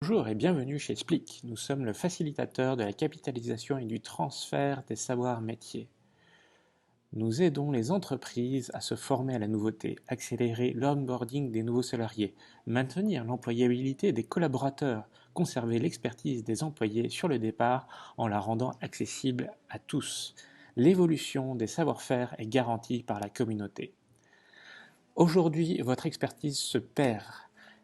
Bonjour et bienvenue chez Splick. Nous sommes le facilitateur de la capitalisation et du transfert des savoirs métiers. Nous aidons les entreprises à se former à la nouveauté, accélérer l'onboarding des nouveaux salariés, maintenir l'employabilité des collaborateurs, conserver l'expertise des employés sur le départ en la rendant accessible à tous. L'évolution des savoir-faire est garantie par la communauté. Aujourd'hui, votre expertise se perd.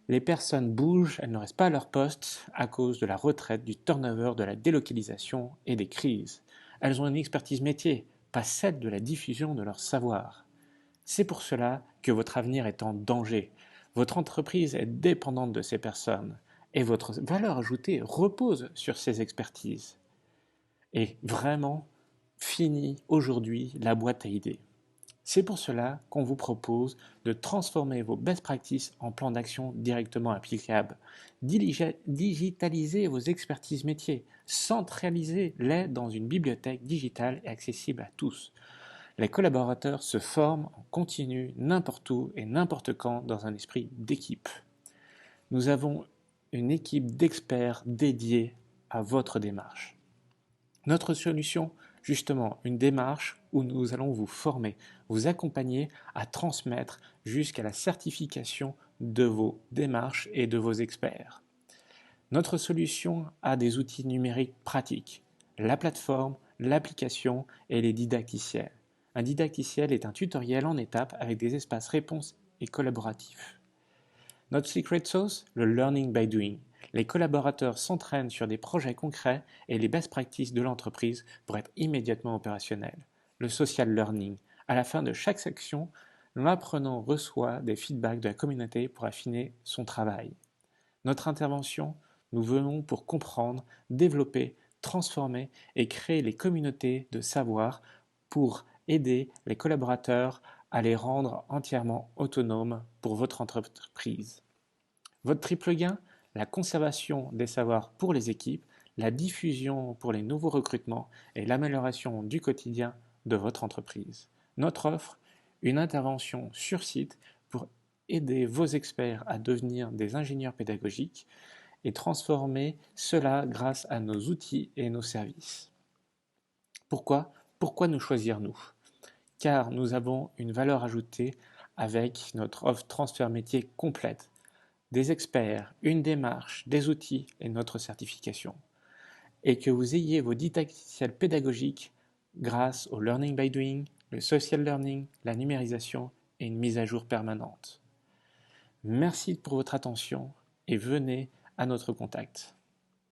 Les personnes bougent, elles ne restent pas à leur poste à cause de la retraite, du turnover, de la délocalisation et des crises. Elles ont une expertise métier, pas celle de la diffusion de leur savoir. C'est pour cela que votre avenir est en danger. Votre entreprise est dépendante de ces personnes et votre valeur ajoutée repose sur ces expertises. Et vraiment, fini aujourd'hui la boîte à idées. C'est pour cela qu'on vous propose de transformer vos best practices en plans d'action directement applicables. Digitalisez vos expertises métiers, centralisez-les dans une bibliothèque digitale et accessible à tous. Les collaborateurs se forment en continu n'importe où et n'importe quand dans un esprit d'équipe. Nous avons une équipe d'experts dédiée à votre démarche. Notre solution, justement, une démarche où nous allons vous former, vous accompagner à transmettre jusqu'à la certification de vos démarches et de vos experts. Notre solution a des outils numériques pratiques, la plateforme, l'application et les didacticiels. Un didacticiel est un tutoriel en étapes avec des espaces réponses et collaboratifs. Notre secret sauce, le learning by doing. Les collaborateurs s'entraînent sur des projets concrets et les best practices de l'entreprise pour être immédiatement opérationnels. Le social learning. À la fin de chaque section, l'apprenant reçoit des feedbacks de la communauté pour affiner son travail. Notre intervention, nous venons pour comprendre, développer, transformer et créer les communautés de savoir pour aider les collaborateurs à les rendre entièrement autonomes pour votre entreprise. Votre triple gain, la conservation des savoirs pour les équipes, la diffusion pour les nouveaux recrutements et l'amélioration du quotidien de votre entreprise. Notre offre, une intervention sur site pour aider vos experts à devenir des ingénieurs pédagogiques et transformer cela grâce à nos outils et nos services. Pourquoi nous choisir nous? Car nous avons une valeur ajoutée avec notre offre transfert métier complète, des experts, une démarche, des outils et notre certification. Et que vous ayez vos didacticiels pédagogiques grâce au learning by doing, le social learning, la numérisation et une mise à jour permanente. Merci pour votre attention et venez à notre contact.